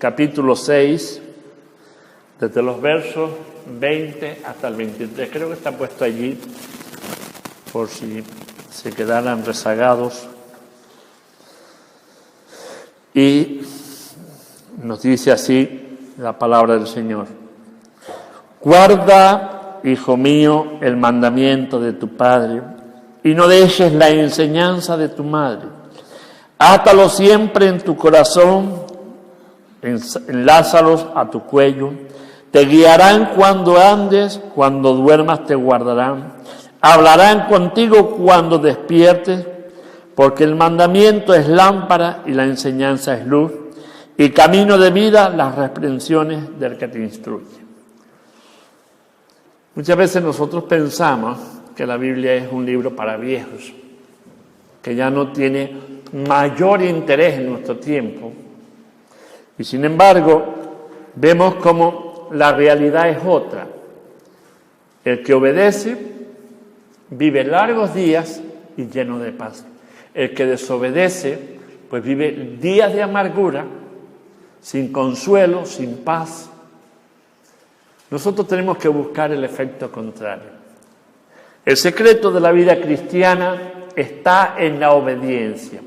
capítulo 6, desde los versos 20 hasta el 23. Creo que está puesto allí por si se quedaran rezagados. Y nos dice así la palabra del Señor: guarda, hijo mío, el mandamiento de tu padre y no dejes la enseñanza de tu madre. Átalo siempre en tu corazón, enlázalos a tu cuello. Te guiarán cuando andes, cuando duermas te guardarán. Hablarán contigo cuando despiertes, porque el mandamiento es lámpara y la enseñanza es luz, y camino de vida las reprensiones del que te instruye. Muchas veces nosotros pensamos que la Biblia es un libro para viejos, que ya no tiene mayor interés en nuestro tiempo. Y sin embargo, vemos como la realidad es otra. El que obedece vive largos días y lleno de paz. El que desobedece, pues vive días de amargura, sin consuelo, sin paz. Nosotros tenemos que buscar el efecto contrario. El secreto de la vida cristiana está en la obediencia.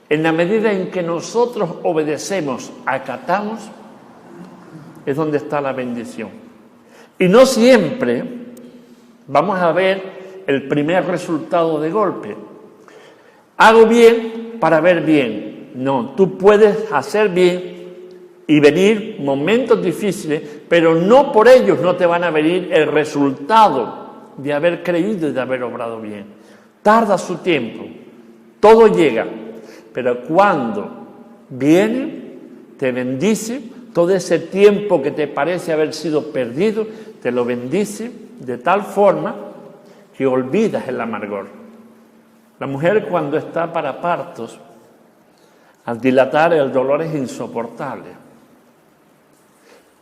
En la medida en que nosotros obedecemos, acatamos, es donde está la bendición. Y no siempre vamos a ver el primer resultado de golpe. Hago bien para ver bien. No, tú puedes hacer bien y venir momentos difíciles, pero no por ellos no te van a venir el resultado de haber creído y de haber obrado bien. Tarda su tiempo, todo llega, pero cuando viene, te bendice, todo ese tiempo que te parece haber sido perdido, te lo bendice de tal forma que olvidas el amargor. La mujer cuando está para partos, al dilatar el dolor es insoportable.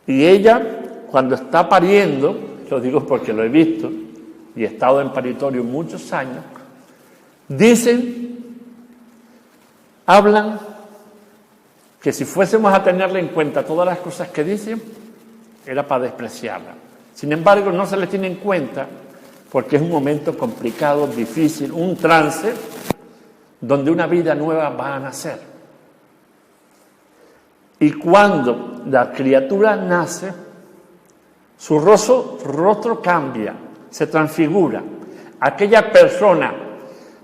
Y ella, cuando está pariendo, lo digo porque lo he visto y he estado en paritorio muchos años, hablan que si fuésemos a tenerle en cuenta todas las cosas que dicen, era para despreciarla. Sin embargo, no se les tiene en cuenta porque es un momento complicado, difícil, un trance donde una vida nueva va a nacer. Y cuando la criatura nace, su rostro cambia, se transfigura. Aquella persona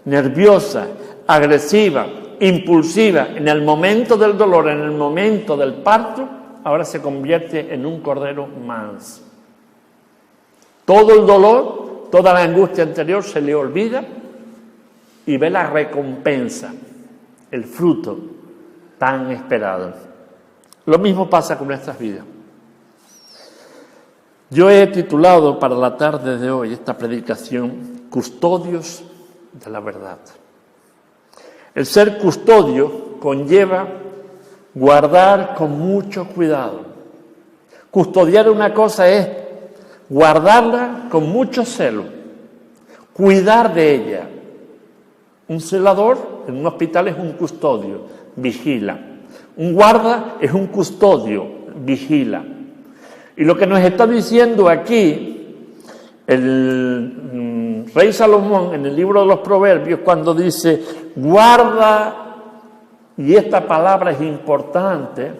nerviosa, agresiva, impulsiva, en el momento del dolor, en el momento del parto, ahora se convierte en un cordero manso. Todo el dolor, toda la angustia anterior se le olvida y ve la recompensa, el fruto tan esperado. Lo mismo pasa con nuestras vidas. Yo he titulado para la tarde de hoy esta predicación Custodios de la Verdad. El ser custodio conlleva guardar con mucho cuidado. Custodiar una cosa es guardarla con mucho celo, cuidar de ella. Un celador en un hospital es un custodio, vigila. Un guarda es un custodio, vigila. Y lo que nos está diciendo aquí el rey Salomón en el libro de los Proverbios, cuando dice guarda, y esta palabra es importante,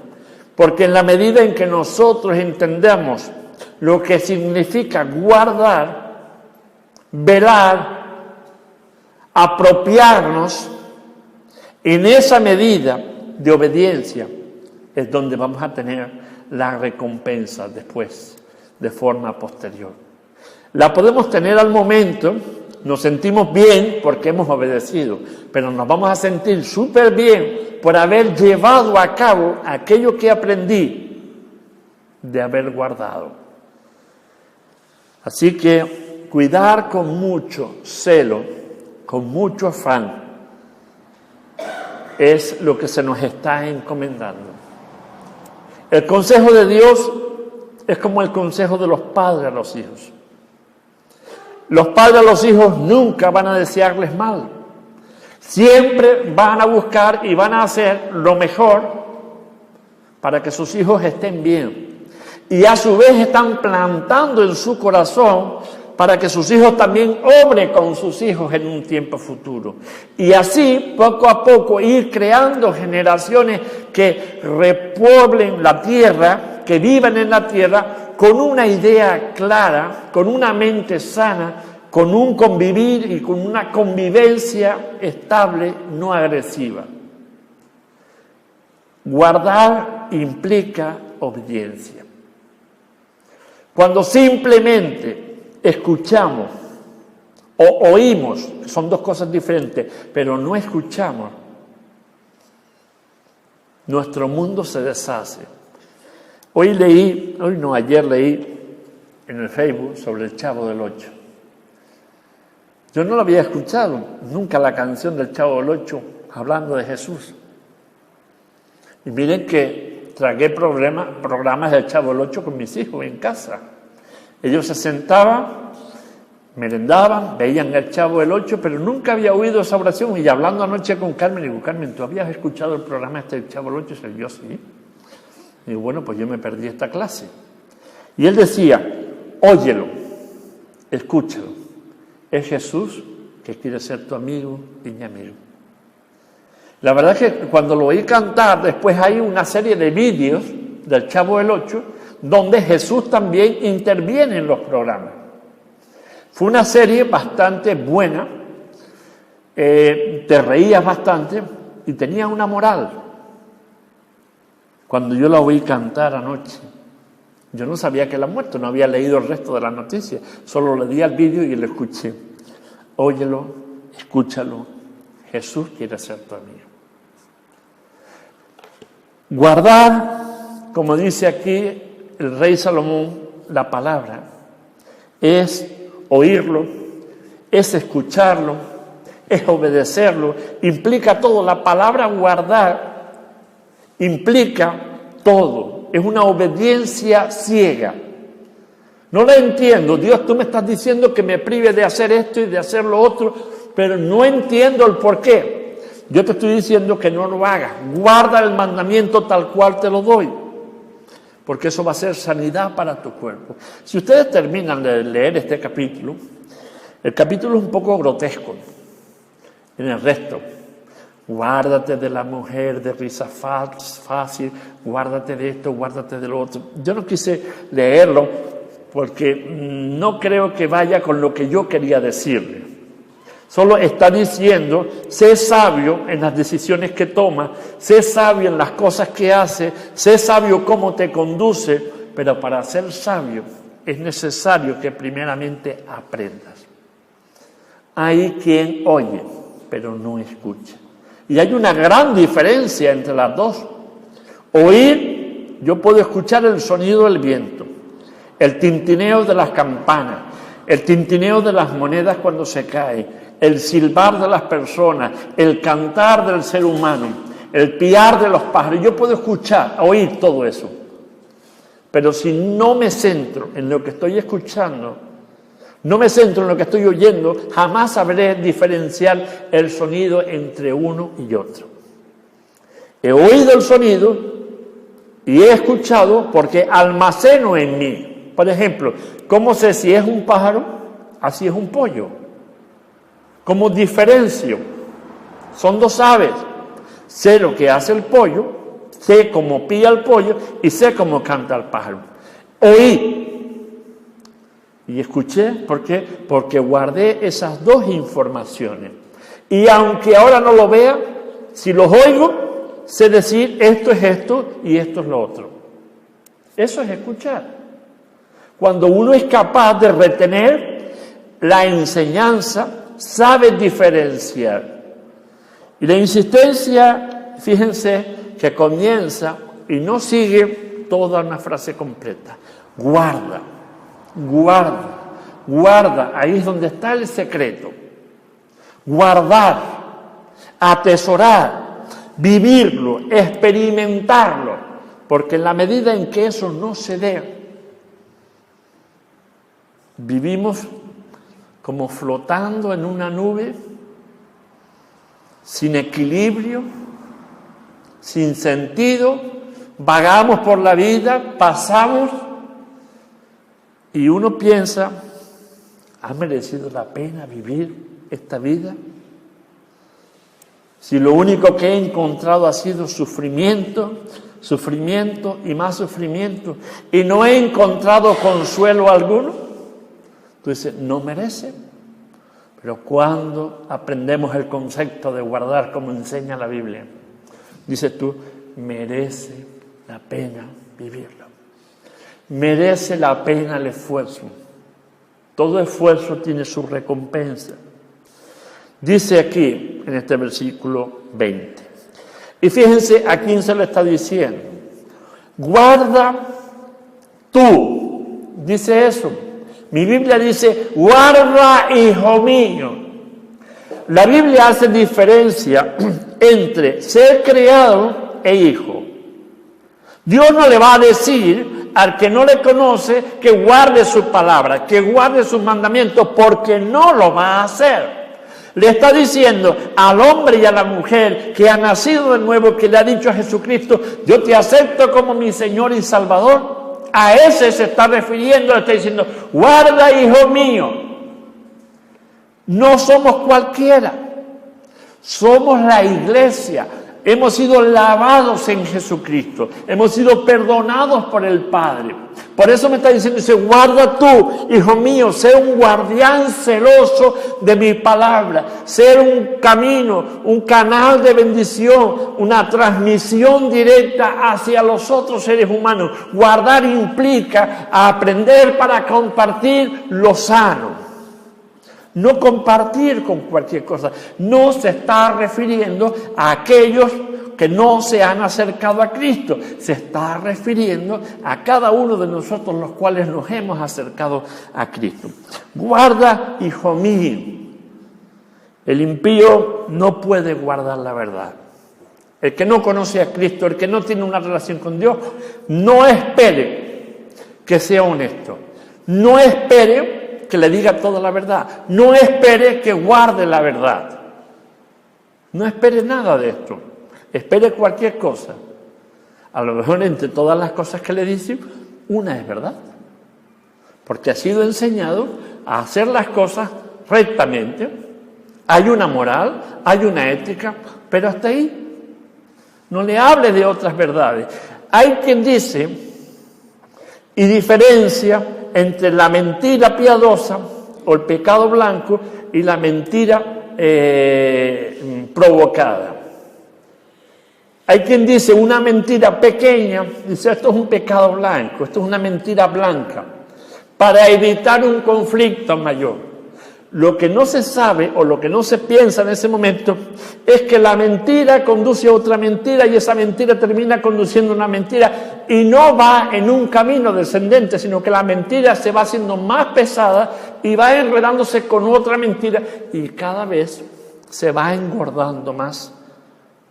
porque en la medida en que nosotros entendamos lo que significa guardar, velar, apropiarnos, en esa medida de obediencia es donde vamos a tener la recompensa después, de forma posterior. La podemos tener al momento, nos sentimos bien porque hemos obedecido, pero nos vamos a sentir súper bien por haber llevado a cabo aquello que aprendí de haber guardado. Así que cuidar con mucho celo, con mucho afán, es lo que se nos está encomendando. El consejo de Dios es como el consejo de los padres a los hijos. Los padres a los hijos nunca van a desearles mal. Siempre van a buscar y van a hacer lo mejor para que sus hijos estén bien. Y a su vez están plantando en su corazón para que sus hijos también obren con sus hijos en un tiempo futuro. Y así, poco a poco, ir creando generaciones que repueblen la tierra, que vivan en la tierra con una idea clara, con una mente sana, con un convivir y con una convivencia estable, no agresiva. Guardar implica obediencia. Cuando simplemente escuchamos o oímos, son dos cosas diferentes, pero no escuchamos, nuestro mundo se deshace. Ayer leí en el Facebook sobre el Chavo del Ocho. Yo no lo había escuchado nunca, la canción del Chavo del Ocho hablando de Jesús. Y miren que tragué programas del Chavo del Ocho con mis hijos en casa. Ellos se sentaban, merendaban, veían el Chavo del Ocho, pero nunca había oído esa oración. Y hablando anoche con Carmen, digo, Carmen, ¿tú habías escuchado el programa del Chavo del Ocho? Y yo sí. Y digo, bueno, pues yo me perdí esta clase. Y él decía, óyelo, escúchalo. Es Jesús que quiere ser tu amigo y mi amigo. La verdad es que cuando lo oí cantar, después hay una serie de vídeos del Chavo del Ocho, donde Jesús también interviene en los programas. Fue una serie bastante buena, te reías bastante y tenía una moral. Cuando yo la oí cantar anoche, yo no sabía que él ha muerto, no había leído el resto de las noticias, solo le di al vídeo y lo escuché. Óyelo, escúchalo, Jesús quiere ser tu amigo. Guardar, como dice aquí el rey Salomón, la palabra, es oírlo, es escucharlo, es obedecerlo, implica todo. La palabra guardar implica todo, es una obediencia ciega. No la entiendo, Dios, tú me estás diciendo que me prive de hacer esto y de hacer lo otro, pero no entiendo el por qué. Yo te estoy diciendo que no lo hagas, guarda el mandamiento tal cual te lo doy, porque eso va a ser sanidad para tu cuerpo. Si ustedes terminan de leer este capítulo, el capítulo es un poco grotesco en el resto. Guárdate de la mujer de risa fácil, guárdate de esto, guárdate de lo otro. Yo no quise leerlo porque no creo que vaya con lo que yo quería decirle. Solo está diciendo, sé sabio en las decisiones que tomas, sé sabio en las cosas que haces, sé sabio cómo te conduce, pero para ser sabio es necesario que primeramente aprendas. Hay quien oye, pero no escucha. Y hay una gran diferencia entre las dos. Oír, yo puedo escuchar el sonido del viento, el tintineo de las campanas, el tintineo de las monedas cuando se caen, el silbar de las personas, el cantar del ser humano, el piar de los pájaros. Yo puedo escuchar, oír todo eso. Pero si no me centro en lo que estoy escuchando, no me centro en lo que estoy oyendo, jamás sabré diferenciar el sonido entre uno y otro. He oído el sonido y he escuchado porque almaceno en mí. Por ejemplo, ¿cómo sé si es un pájaro? Así es un pollo. ¿Cómo diferencio? Son dos aves. Sé lo que hace el pollo, sé cómo pía el pollo y sé cómo canta el pájaro. Oí y escuché, ¿por qué? Porque guardé esas dos informaciones. Y aunque ahora no lo vea, si los oigo, sé decir esto es esto y esto es lo otro. Eso es escuchar. Cuando uno es capaz de retener la enseñanza, sabe diferenciar. Y la insistencia, fíjense, que comienza y no sigue toda una frase completa. Guarda, guarda, guarda. Ahí es donde está el secreto. Guardar, atesorar, vivirlo, experimentarlo. Porque en la medida en que eso no se dé, vivimos como flotando en una nube, sin equilibrio, sin sentido, vagamos por la vida, pasamos, y uno piensa, ¿ha merecido la pena vivir esta vida? Si lo único que he encontrado ha sido sufrimiento, sufrimiento y más sufrimiento, y no he encontrado consuelo alguno, tú dices, no merece. Pero cuando aprendemos el concepto de guardar como enseña la Biblia, dices tú, merece la pena vivirlo. Merece la pena el esfuerzo. Todo esfuerzo tiene su recompensa. Dice aquí, en este versículo 20. Y fíjense a quién se lo está diciendo. Guarda tú. Dice eso. Mi Biblia dice, guarda, hijo mío. La Biblia hace diferencia entre ser creado e hijo. Dios no le va a decir al que no le conoce que guarde su palabra, que guarde sus mandamientos, porque no lo va a hacer. Le está diciendo al hombre y a la mujer que ha nacido de nuevo, que le ha dicho a Jesucristo, yo te acepto como mi Señor y Salvador. A ese se está refiriendo, le está diciendo, guarda, hijo mío. No somos cualquiera, somos la iglesia. Hemos sido lavados en Jesucristo, hemos sido perdonados por el Padre. Por eso me está diciendo, dice, guarda tú, hijo mío, sé un guardián celoso de mi palabra, ser un camino, un canal de bendición, una transmisión directa hacia los otros seres humanos. Guardar implica aprender para compartir lo sano. No compartir con cualquier cosa. No se está refiriendo a aquellos que no se han acercado a Cristo. Se está refiriendo a cada uno de nosotros los cuales nos hemos acercado a Cristo. Guarda, hijo mío. El impío no puede guardar la verdad. El que no conoce a Cristo, el que no tiene una relación con Dios, no espere que sea honesto. No espere que le diga toda la verdad. No espere que guarde la verdad. No espere nada de esto. Espere cualquier cosa. A lo mejor entre todas las cosas que le dicen, una es verdad. Porque ha sido enseñado a hacer las cosas rectamente. Hay una moral, hay una ética, pero hasta ahí. No le hable de otras verdades. Hay quien dice y diferencia entre la mentira piadosa o el pecado blanco y la mentira provocada. Hay quien dice una mentira pequeña, dice esto es un pecado blanco, esto es una mentira blanca, para evitar un conflicto mayor. Lo que no se sabe o lo que no se piensa en ese momento es que la mentira conduce a otra mentira y esa mentira termina conduciendo a una mentira y no va en un camino descendente, sino que la mentira se va haciendo más pesada y va enredándose con otra mentira y cada vez se va engordando más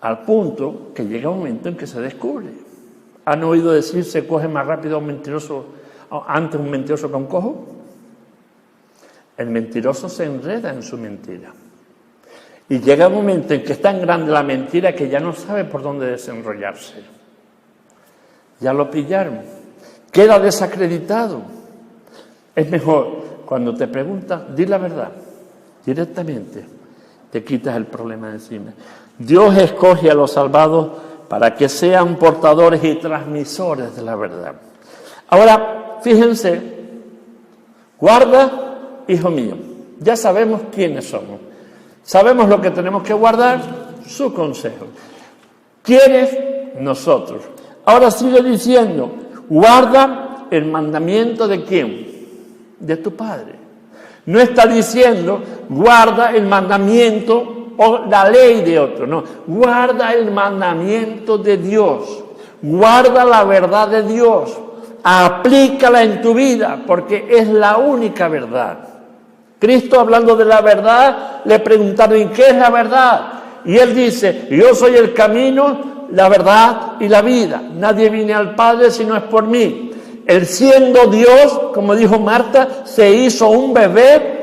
al punto que llega un momento en que se descubre. ¿Han oído decir se coge más rápido a un mentiroso, antes un mentiroso que a un cojo? El mentiroso se enreda en su mentira. Y llega un momento en que es tan grande la mentira que ya no sabe por dónde desenrollarse. Ya lo pillaron. Queda desacreditado. Es mejor, cuando te preguntan, di la verdad. Directamente te quitas el problema de encima. Dios escoge a los salvados para que sean portadores y transmisores de la verdad. Ahora, fíjense, guarda, hijo mío, ya sabemos quiénes somos. Sabemos lo que tenemos que guardar, su consejo. ¿Quiénes? Nosotros. Ahora sigue diciendo, guarda el mandamiento de ¿quién? De tu Padre. No está diciendo, guarda el mandamiento o la ley de otro, no. Guarda el mandamiento de Dios. Guarda la verdad de Dios. Aplícala en tu vida, porque es la única verdad. Cristo, hablando de la verdad, le preguntaron, ¿qué es la verdad? Y él dice, yo soy el camino, la verdad y la vida. Nadie viene al Padre si no es por mí. Él, siendo Dios, como dijo Marta, se hizo un bebé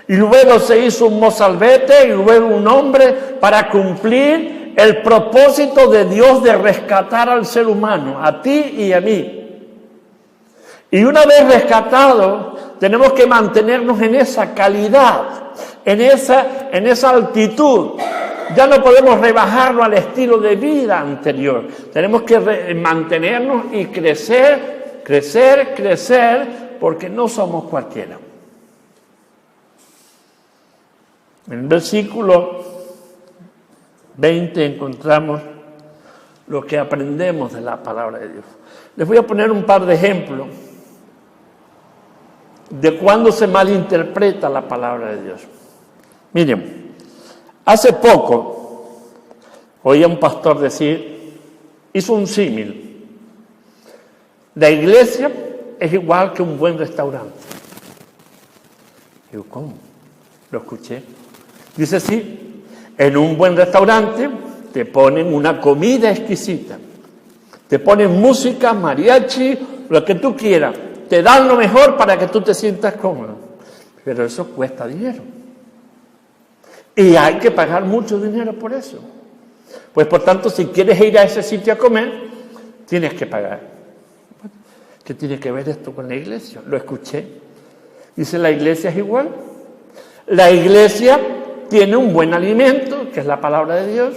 y luego se hizo un mozalbete y luego un hombre para cumplir el propósito de Dios de rescatar al ser humano, a ti y a mí. Y una vez rescatados, tenemos que mantenernos en esa calidad, en esa altitud. Ya no podemos rebajarlo al estilo de vida anterior. Tenemos que mantenernos y crecer, porque no somos cualquiera. En el versículo 20 encontramos lo que aprendemos de la palabra de Dios. Les voy a poner un par de ejemplos de cuándo se malinterpreta la palabra de Dios. Miren, hace poco oí a un pastor decir, hizo un símil. La iglesia es igual que un buen restaurante. Digo, ¿cómo? Lo escuché. Dice, sí, en un buen restaurante te ponen una comida exquisita, te ponen música, mariachi, lo que tú quieras, te dan lo mejor para que tú te sientas cómodo, pero eso cuesta dinero y hay que pagar mucho dinero por eso. Pues por tanto, si quieres ir a ese sitio a comer, tienes que pagar. ¿Qué tiene que ver esto con la iglesia? Lo escuché. Dice, la iglesia es igual. La iglesia tiene un buen alimento, que es la palabra de Dios,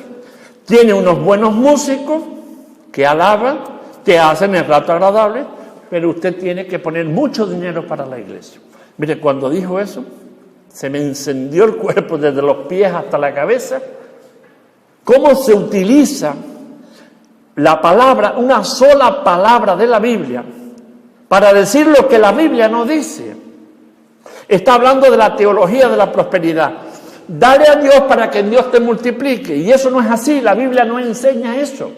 tiene unos buenos músicos que alaban, te hacen el rato agradable, pero usted tiene que poner mucho dinero para la iglesia. Mire, cuando dijo eso, se me encendió el cuerpo desde los pies hasta la cabeza. ¿Cómo se utiliza la palabra, una sola palabra de la Biblia, para decir lo que la Biblia no dice? Está hablando de la teología de la prosperidad. Dale a Dios para que Dios te multiplique. Y eso no es así, la Biblia no enseña eso.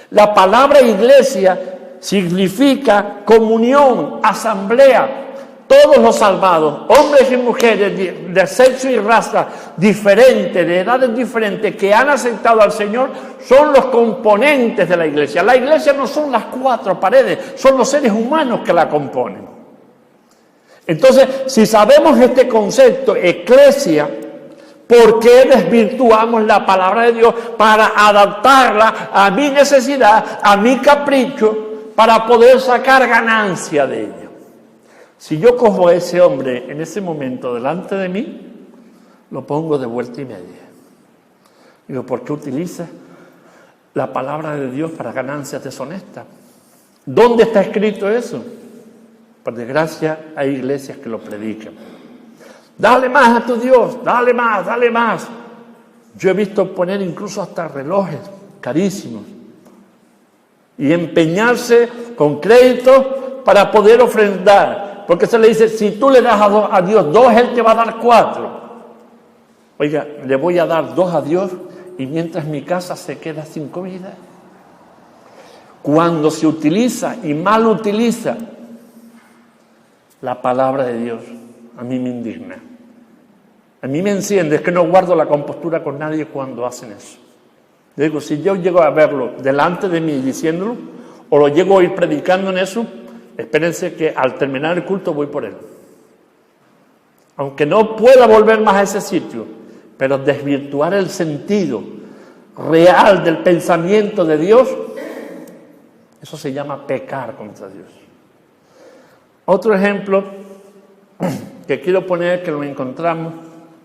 La palabra iglesia significa comunión, asamblea. Todos los salvados, hombres y mujeres de sexo y raza diferentes, de edades diferentes, que han aceptado al Señor, son los componentes de la iglesia. La iglesia no son las cuatro paredes, son los seres humanos que la componen. Entonces, si sabemos este concepto, eclesia, ¿por qué desvirtuamos la palabra de Dios para adaptarla a mi necesidad, a mi capricho, para poder sacar ganancia de ella? Si yo cojo a ese hombre en ese momento delante de mí, lo pongo de vuelta y media. Digo, ¿por qué utiliza la palabra de Dios para ganancias deshonestas? ¿Dónde está escrito eso? Por desgracia, hay iglesias que lo predican. Dale más a tu Dios, dale más, dale más. Yo he visto poner incluso hasta relojes carísimos y empeñarse con crédito para poder ofrendar. Porque se le dice, si tú le das a Dios 2, Él te va a dar 4. Oiga, le voy a dar 2 a Dios y mientras mi casa se queda sin comida. Cuando se utiliza y mal utiliza la palabra de Dios, a mí me indigna. A mí me enciende, es que no guardo la compostura con nadie cuando hacen eso. Yo digo, si yo llego a verlo delante de mí diciéndolo, o lo llego a ir predicando en eso, espérense que al terminar el culto voy por él. Aunque no pueda volver más a ese sitio, pero desvirtuar el sentido real del pensamiento de Dios, eso se llama pecar contra Dios. Otro ejemplo que quiero poner, que lo encontramos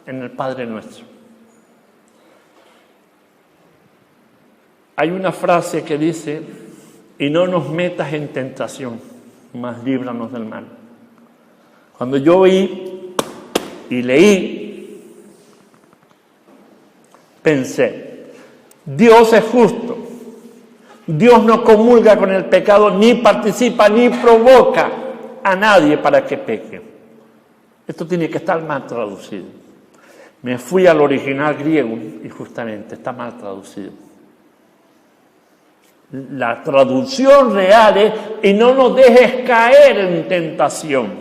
en el Padre Nuestro. Hay una frase que dice, y no nos metas en tentación, mas líbranos del mal. Cuando yo oí y leí, pensé, Dios es justo, Dios no comulga con el pecado, ni participa, ni provoca a nadie para que peque. Esto tiene que estar mal traducido. Me fui al original griego y justamente está mal traducido. La traducción real es, y no nos dejes caer en tentación.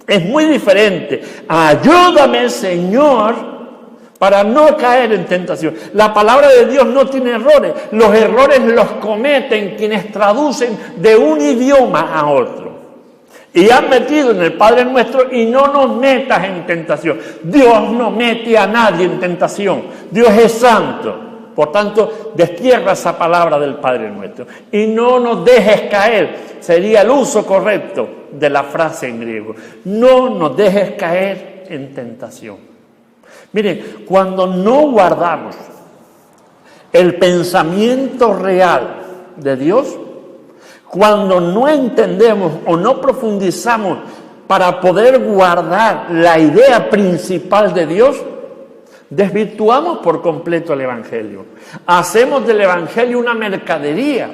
Es muy diferente. Ayúdame, Señor, para no caer en tentación. La palabra de Dios no tiene errores. Los errores los cometen quienes traducen de un idioma a otro. Y han metido en el Padre Nuestro, y no nos metas en tentación. Dios no mete a nadie en tentación. Dios es santo. Por tanto, destierra esa palabra del Padre nuestro. Y no nos dejes caer, sería el uso correcto de la frase en griego. No nos dejes caer en tentación. Miren, cuando no guardamos el pensamiento real de Dios, cuando no entendemos o no profundizamos para poder guardar la idea principal de Dios, desvirtuamos por completo el Evangelio. Hacemos del Evangelio una mercadería.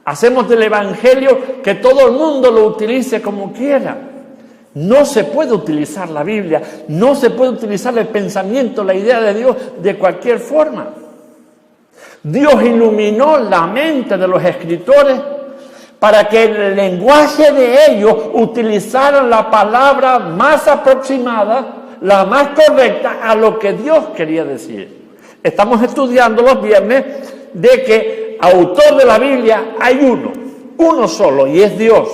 Hacemos del Evangelio que todo el mundo lo utilice como quiera. No se puede utilizar la Biblia, no se puede utilizar el pensamiento, la idea de Dios de cualquier forma. Dios iluminó la mente de los escritores para que en el lenguaje de ellos utilizaran la palabra más aproximada, la más correcta a lo que Dios quería decir. Estamos estudiando los viernes de que autor de la Biblia hay uno solo, y es Dios.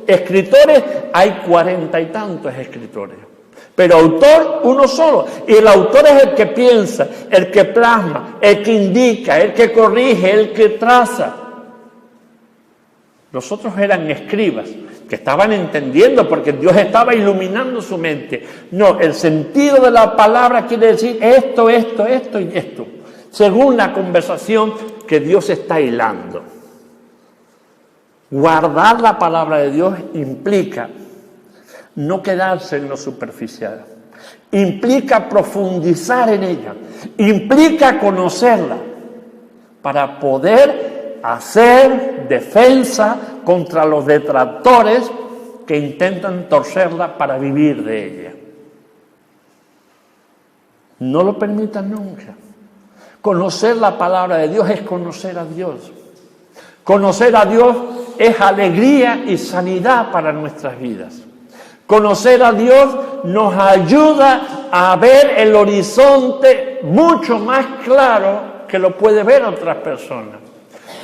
Escritores, hay 40 y tantos escritores. Pero autor, uno solo. Y el autor es el que piensa, el que plasma, el que indica, el que corrige, el que traza. Los otros eran escribas, que estaban entendiendo porque Dios estaba iluminando su mente. No, el sentido de la palabra quiere decir esto y esto, según la conversación que Dios está hilando. Guardar la palabra de Dios implica no quedarse en lo superficial, implica profundizar en ella, implica conocerla para poder hacer defensa contra los detractores que intentan torcerla para vivir de ella. No lo permitan nunca. Conocer la palabra de Dios es conocer a Dios. Conocer a Dios es alegría y sanidad para nuestras vidas. Conocer a Dios nos ayuda a ver el horizonte mucho más claro que lo puede ver otras personas.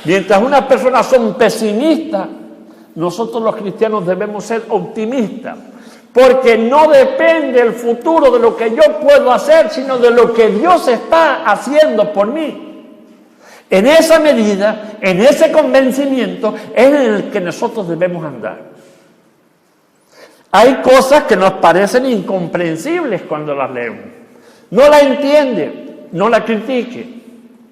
Mientras unas personas son pesimistas, nosotros los cristianos debemos ser optimistas, porque no depende el futuro de lo que yo puedo hacer, sino de lo que Dios está haciendo por mí. En esa medida, en ese convencimiento, es en el que nosotros debemos andar. Hay cosas que nos parecen incomprensibles cuando las leemos. No la entiende, no la critique,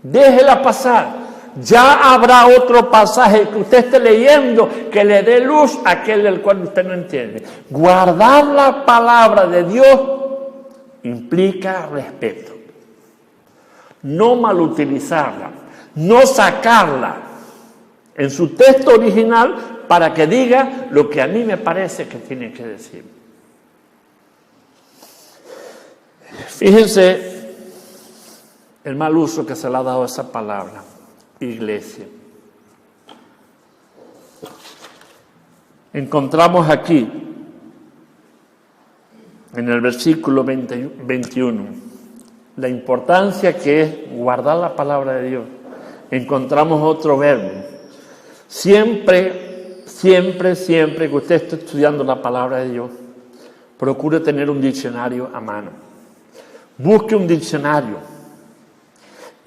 déjela pasar. Ya habrá otro pasaje que usted esté leyendo que le dé luz a aquel del cual usted no entiende. Guardar la palabra de Dios implica respeto. No malutilizarla, no sacarla en su texto original para que diga lo que a mí me parece que tiene que decir. Fíjense el mal uso que se le ha dado a esa palabra. Iglesia. Encontramos aquí, en el versículo 21, la importancia que es guardar la palabra de Dios. Encontramos otro verbo. Siempre que usted esté estudiando la palabra de Dios, procure tener un diccionario a mano. Busque un diccionario.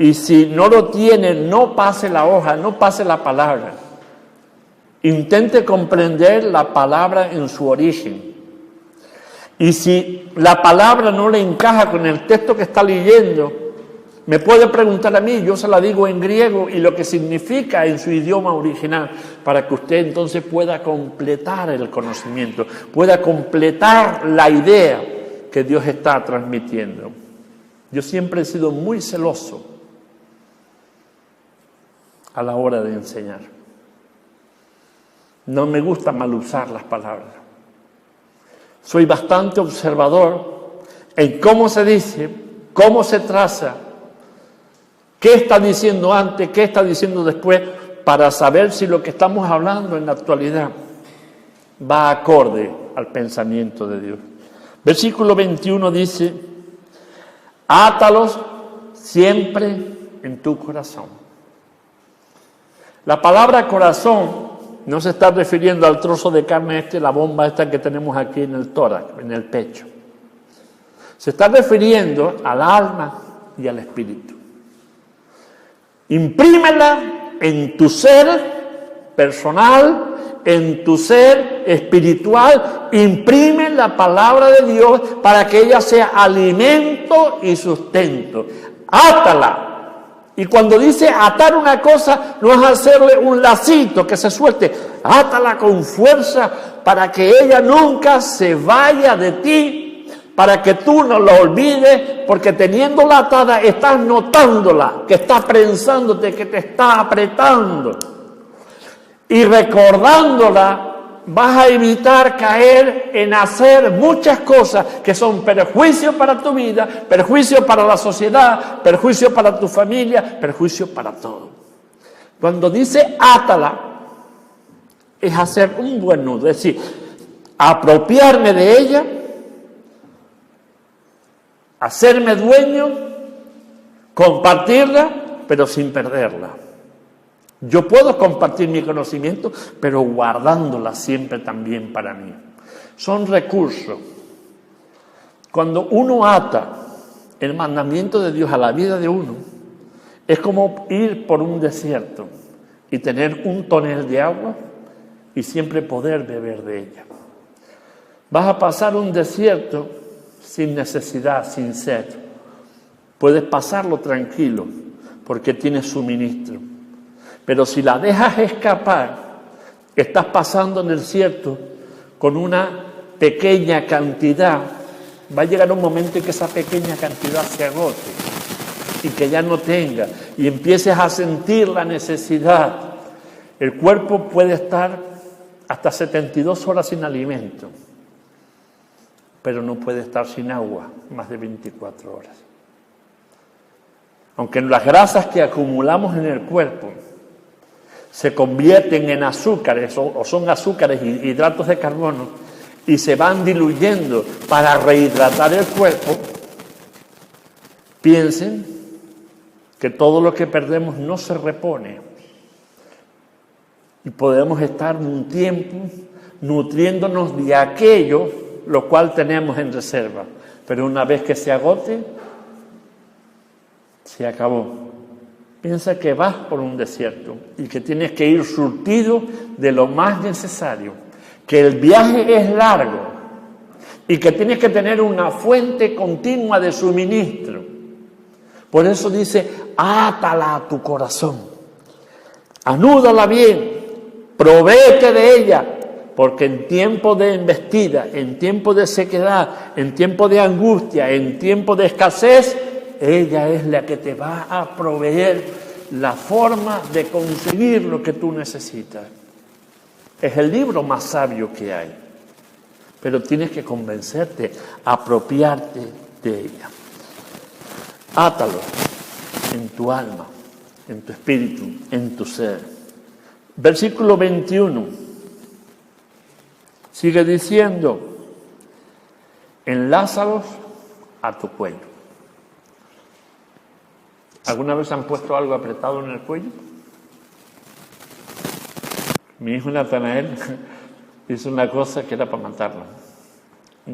Y si no lo tiene, no pase la hoja, no pase la palabra. Intente comprender la palabra en su origen. Y si la palabra no le encaja con el texto que está leyendo, me puede preguntar a mí, yo se la digo en griego y lo que significa en su idioma original, para que usted entonces pueda completar el conocimiento, pueda completar la idea que Dios está transmitiendo. Yo siempre he sido muy celoso a la hora de enseñar. No me gusta mal usar las palabras. Soy bastante observador en cómo se dice, cómo se traza, qué está diciendo antes, qué está diciendo después, para saber si lo que estamos hablando en la actualidad va acorde al pensamiento de Dios. Versículo 21 dice: átalos siempre en tu corazón. La palabra corazón no se está refiriendo al trozo de carne la bomba esta que tenemos aquí en el tórax, en el pecho. Se está refiriendo al alma y al espíritu. Imprímela en tu ser personal, en tu ser espiritual. Imprime la palabra de Dios para que ella sea alimento y sustento. Átala. Y cuando dice atar una cosa, no es hacerle un lacito que se suelte. Átala con fuerza para que ella nunca se vaya de ti, para que tú no la olvides, porque teniéndola atada estás notándola, que está prensándote, que te está apretando. Y recordándola, vas a evitar caer en hacer muchas cosas que son perjuicio para tu vida, perjuicio para la sociedad, perjuicio para tu familia, perjuicio para todo. Cuando dice átala, es hacer un buen nudo, es decir, apropiarme de ella, hacerme dueño, compartirla, pero sin perderla. Yo puedo compartir mi conocimiento, pero guardándola siempre también para mí. Son recursos. Cuando uno ata el mandamiento de Dios a la vida de uno, es como ir por un desierto y tener un tonel de agua y siempre poder beber de ella. Vas a pasar un desierto sin necesidad, sin sed. Puedes pasarlo tranquilo porque tienes suministro. Pero si la dejas escapar, estás pasando en el desierto con una pequeña cantidad, va a llegar un momento en que esa pequeña cantidad se agote y que ya no tenga, y empieces a sentir la necesidad. El cuerpo puede estar hasta 72 horas sin alimento, pero no puede estar sin agua más de 24 horas. Aunque las grasas que acumulamos en el cuerpo se convierten en azúcares o son azúcares y hidratos de carbono y se van diluyendo para rehidratar el cuerpo, piensen que todo lo que perdemos no se repone y podemos estar un tiempo nutriéndonos de aquello lo cual tenemos en reserva, pero una vez que se agote, se acabó. Piensa que vas por un desierto y que tienes que ir surtido de lo más necesario, que el viaje es largo y que tienes que tener una fuente continua de suministro. Por eso dice, átala a tu corazón, anúdala bien, provéete de ella, porque en tiempo de embestida, en tiempo de sequedad, en tiempo de angustia, en tiempo de escasez, ella es la que te va a proveer la forma de conseguir lo que tú necesitas. Es el libro más sabio que hay, pero tienes que convencerte, apropiarte de ella. Átalo en tu alma, en tu espíritu, en tu ser. Versículo 21 sigue diciendo, enlázalos a tu cuello. ¿Alguna vez han puesto algo apretado en el cuello? Mi hijo Natanael hizo una cosa que era para matarlo.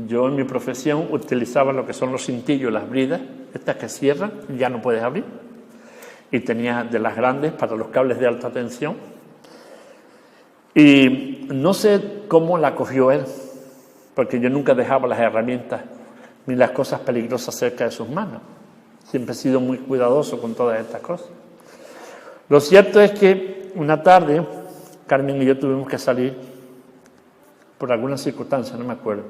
Yo en mi profesión utilizaba lo que son los cintillos, las bridas, estas que cierran, ya no puedes abrir. Y tenía de las grandes para los cables de alta tensión. Y no sé cómo la cogió él, porque yo nunca dejaba las herramientas ni las cosas peligrosas cerca de sus manos. Siempre he sido muy cuidadoso con todas estas cosas. Lo cierto es que una tarde, Carmen y yo tuvimos que salir por alguna circunstancia, no me acuerdo.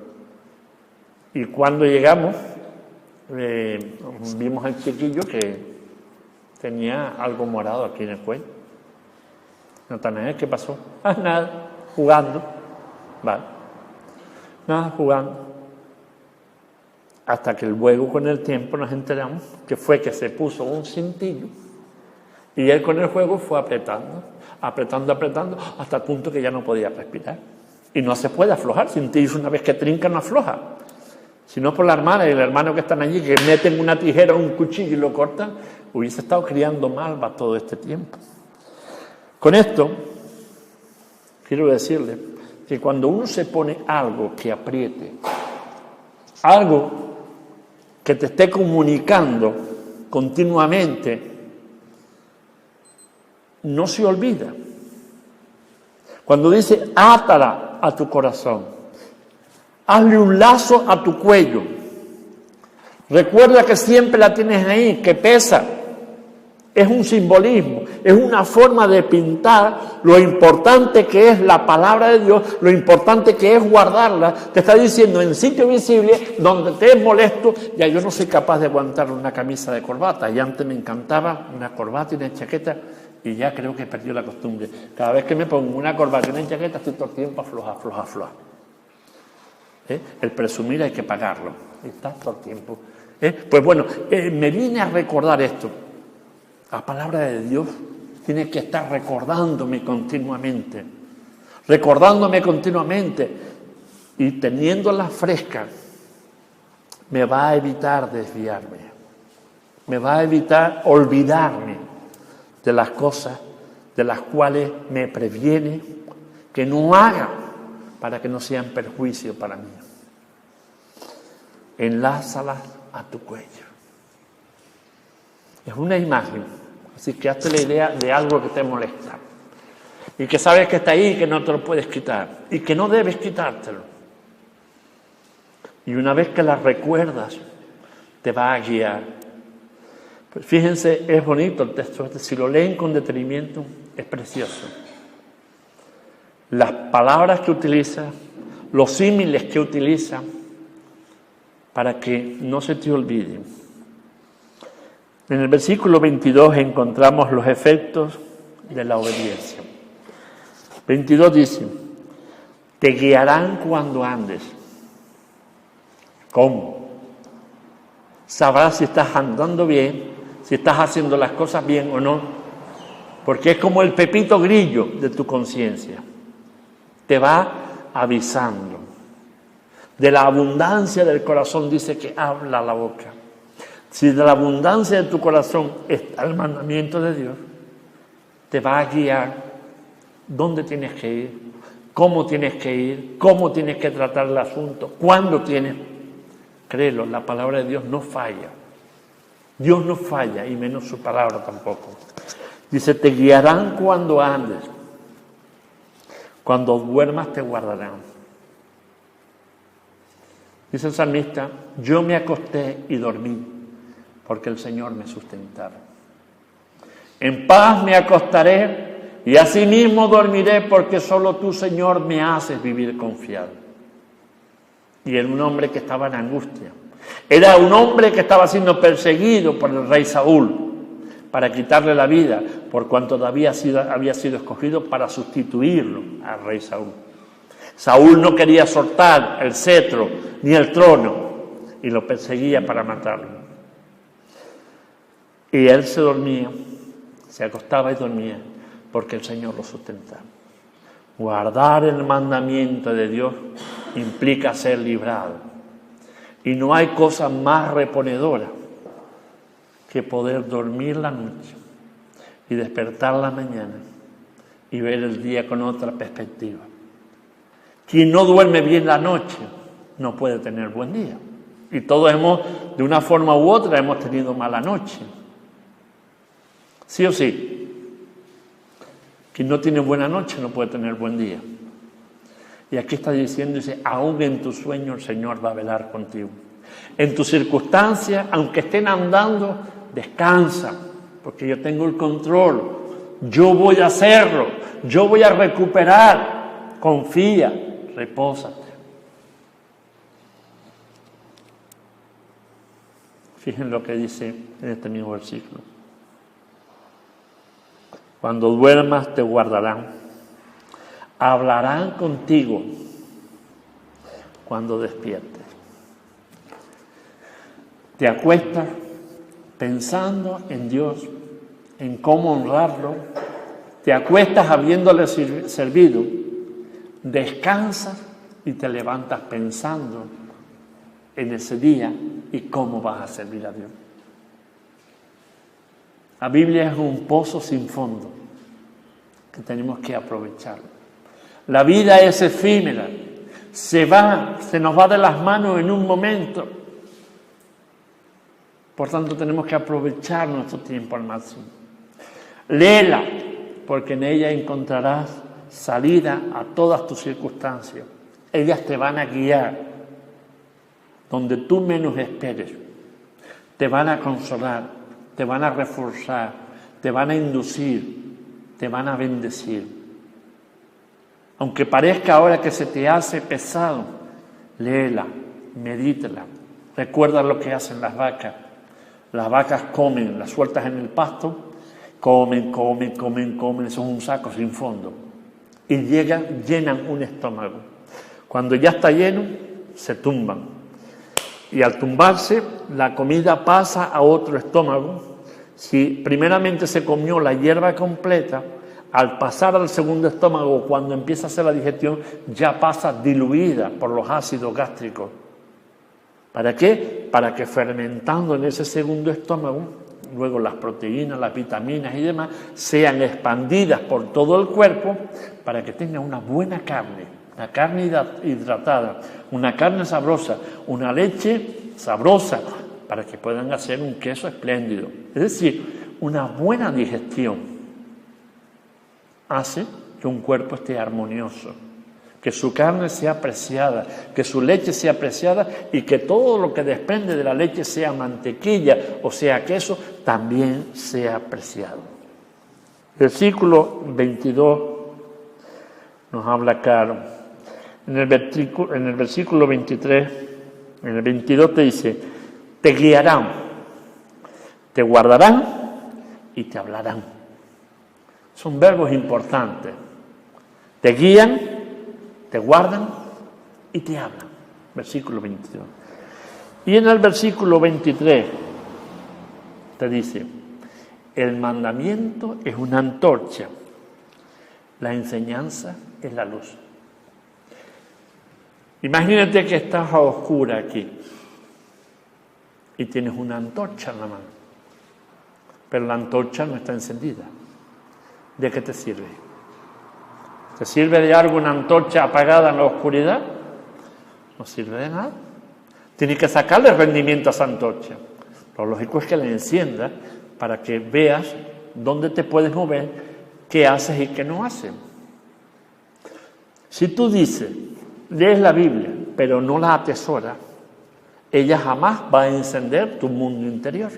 Y cuando llegamos, vimos al chiquillo que tenía algo morado aquí en el cuello. Natanael, ¿qué pasó? Nada, jugando. Vale. Nada, jugando. Hasta que luego con el tiempo nos enteramos que fue que se puso un cintillo y él con el juego fue apretando, hasta el punto que ya no podía respirar. Y no se puede aflojar, cintillos una vez que trinca no afloja. Si no por la hermana y el hermano que están allí, que meten una tijera o un cuchillo y lo cortan, hubiese estado criando malva todo este tiempo. Con esto, quiero decirle que cuando uno se pone algo que apriete, algo que te esté comunicando continuamente no se olvida. Cuando dice, átala a tu corazón, hazle un lazo a tu cuello. Recuerda que siempre la tienes ahí, que pesa. Es un simbolismo, es una forma de pintar lo importante que es la palabra de Dios, lo importante que es guardarla. Te está diciendo en sitio visible, donde te es molesto, ya yo no soy capaz de aguantar una camisa de corbata. Y antes me encantaba una corbata y una chaqueta, y ya creo que he perdido la costumbre. Cada vez que me pongo una corbata y una chaqueta, estoy todo el tiempo afloja. El presumir hay que pagarlo. Estás todo el tiempo. Pues bueno, me vine a recordar esto. La palabra de Dios tiene que estar recordándome continuamente y teniéndola fresca, me va a evitar desviarme, me va a evitar olvidarme de las cosas de las cuales me previene que no haga para que no sean perjuicio para mí. Enlázalas a tu cuello. Es una imagen, así que hazte la idea de algo que te molesta y que sabes que está ahí y que no te lo puedes quitar y que no debes quitártelo. Y una vez que la recuerdas, te va a guiar. Pues fíjense, es bonito el texto este, si lo leen con detenimiento, es precioso. Las palabras que utiliza, los símiles que utiliza, para que no se te olviden. En el versículo 22 encontramos los efectos de la obediencia. 22 dice, te guiarán cuando andes. ¿Cómo? Sabrás si estás andando bien, si estás haciendo las cosas bien o no, porque es como el pepito grillo de tu conciencia. Te va avisando. De la abundancia del corazón dice que habla la boca. Si de la abundancia de tu corazón está el mandamiento de Dios, te va a guiar dónde tienes que ir, cómo tienes que ir, cómo tienes que tratar el asunto, cuándo tienes. Créelo, la palabra de Dios no falla. Dios no falla, y menos su palabra tampoco. Dice, te guiarán cuando andes, cuando duermas te guardarán. Dice el salmista, yo me acosté y dormí, porque el Señor me sustentaba. En paz me acostaré y asimismo dormiré, porque solo tú, Señor, me haces vivir confiado. Y era un hombre que estaba en angustia. Era un hombre que estaba siendo perseguido por el rey Saúl para quitarle la vida, por cuanto había sido escogido para sustituirlo al rey Saúl. Saúl no quería soltar el cetro ni el trono y lo perseguía para matarlo. Y él se dormía, se acostaba y dormía, porque el Señor lo sustentaba. Guardar el mandamiento de Dios implica ser librado. Y no hay cosa más reponedora que poder dormir la noche y despertar la mañana y ver el día con otra perspectiva. Quien no duerme bien la noche no puede tener buen día. Y todos de una forma u otra, hemos tenido mala noche. ¿Sí o sí? Quien no tiene buena noche no puede tener buen día. Y aquí está diciendo, dice, aún en tu sueño el Señor va a velar contigo. En tus circunstancias, aunque estén andando, descansa, porque yo tengo el control. Yo voy a hacerlo, yo voy a recuperar. Confía, repósate. Fíjense lo que dice en este mismo versículo. Cuando duermas te guardarán, hablarán contigo cuando despiertes. Te acuestas pensando en Dios, en cómo honrarlo, te acuestas habiéndole servido, descansas y te levantas pensando en ese día y cómo vas a servir a Dios. La Biblia es un pozo sin fondo que tenemos que aprovechar. La vida es efímera, se nos va de las manos en un momento. Por tanto, tenemos que aprovechar nuestro tiempo al máximo. Léela, Porque en ella encontrarás salida a todas tus circunstancias. Ellas te van a guiar donde tú menos esperes. Te van a consolar, te van a reforzar, te van a inducir, te van a bendecir. Aunque parezca ahora que se te hace pesado, léela, medítela. Recuerda lo que hacen las vacas. Las vacas comen, las sueltas en el pasto, comen, eso es un saco sin fondo. Y llenan un estómago. Cuando ya está lleno, se tumban. Y al tumbarse, la comida pasa a otro estómago. Si primeramente se comió la hierba completa, al pasar al segundo estómago, cuando empieza a hacer la digestión, ya pasa diluida por los ácidos gástricos. ¿Para qué? Para que fermentando en ese segundo estómago, luego las proteínas, las vitaminas y demás, sean expandidas por todo el cuerpo para que tenga una buena carne, una carne hidratada, una carne sabrosa, una leche sabrosa, para que puedan hacer un queso espléndido. Es decir, una buena digestión hace que un cuerpo esté armonioso, que su carne sea apreciada, que su leche sea apreciada y que todo lo que desprende de la leche, sea mantequilla o sea queso, también sea apreciado. Versículo 22 nos habla claro. En el versículo 23, en el 22 te dice, te guiarán, te guardarán y te hablarán. Son verbos importantes. Te guían, te guardan y te hablan. Versículo 22. Y en el versículo 23 te dice, el mandamiento es una antorcha, la enseñanza es la luz. Imagínate que estás a oscuras aquí y tienes una antorcha en la mano, pero la antorcha no está encendida. ¿De qué te sirve? ¿Te sirve de algo una antorcha apagada en la oscuridad? No sirve de nada. Tienes que sacarle rendimiento a esa antorcha. Lo lógico es que la enciendas para que veas dónde te puedes mover, qué haces y qué no haces. Si tú dices, lees la Biblia, pero no la atesoras, ella jamás va a encender tu mundo interior.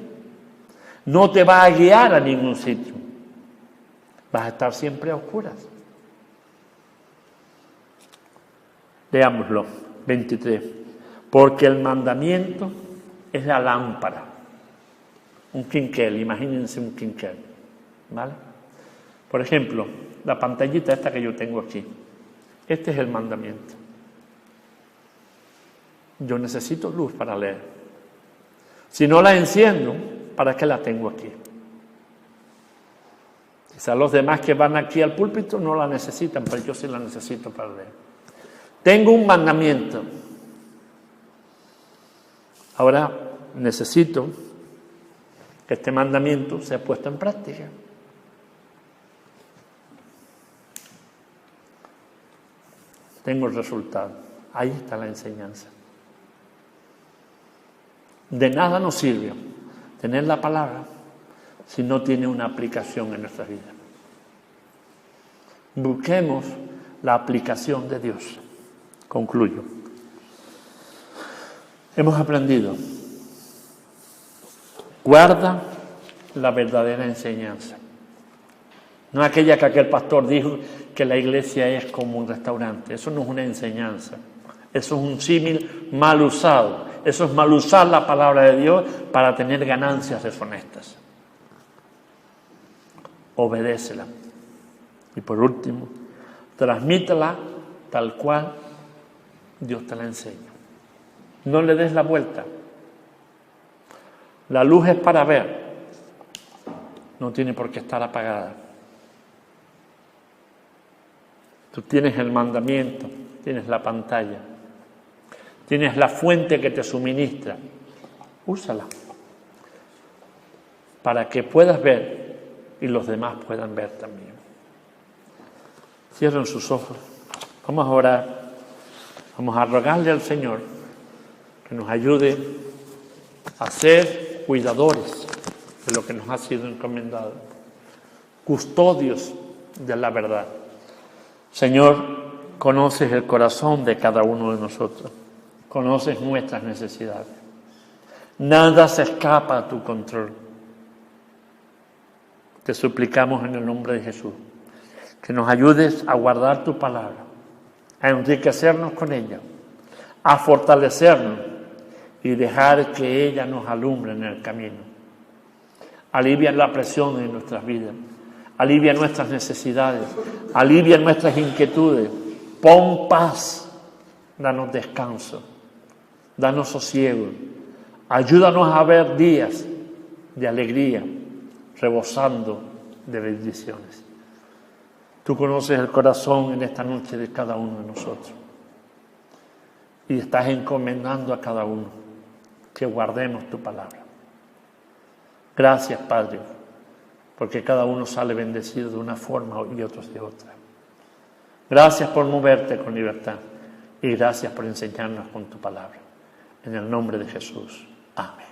No te va a guiar a ningún sitio. Vas a estar siempre a oscuras. Leámoslo, 23. Porque el mandamiento es la lámpara. Un quinquel, imagínense un quinquel. ¿Vale? Por ejemplo, la pantallita esta que yo tengo aquí. Este es el mandamiento. Yo necesito luz para leer. Si no la enciendo, ¿para qué la tengo aquí? Quizás los demás que van aquí al púlpito no la necesitan, pero yo sí la necesito para leer. Tengo un mandamiento. Ahora necesito que este mandamiento sea puesto en práctica. Tengo el resultado. Ahí está la enseñanza. De nada nos sirve tener la palabra si no tiene una aplicación en nuestra vida. Busquemos la aplicación de Dios. Concluyo. Hemos aprendido. Guarda la verdadera enseñanza. No aquella que aquel pastor dijo que la iglesia es como un restaurante. Eso no es una enseñanza. Eso es un símil mal usado. Eso es mal usar la palabra de Dios para tener ganancias deshonestas. Obedécela. Y por último, transmítela tal cual Dios te la enseña. No le des la vuelta. La luz es para ver. No tiene por qué estar apagada. Tú tienes el mandamiento, tienes la pantalla, tienes la fuente que te suministra. Úsala para que puedas ver y los demás puedan ver también. Cierren sus ojos. Vamos a orar. Vamos a rogarle al Señor que nos ayude a ser cuidadores de lo que nos ha sido encomendado, custodios de la verdad. Señor, conoces el corazón de cada uno de nosotros. Conoces nuestras necesidades. Nada se escapa a tu control. Te suplicamos en el nombre de Jesús que nos ayudes a guardar tu palabra, a enriquecernos con ella, a fortalecernos y dejar que ella nos alumbre en el camino. Alivia la presión en nuestras vidas, alivia nuestras necesidades, alivia nuestras inquietudes. Pon paz, danos descanso, danos sosiego. Ayúdanos a ver días de alegría, rebosando de bendiciones. Tú conoces el corazón en esta noche de cada uno de nosotros. Y estás encomendando a cada uno que guardemos tu palabra. Gracias, Padre, porque cada uno sale bendecido de una forma y otros de otra. Gracias por moverte con libertad y gracias por enseñarnos con tu palabra. En el nombre de Jesús. Amén.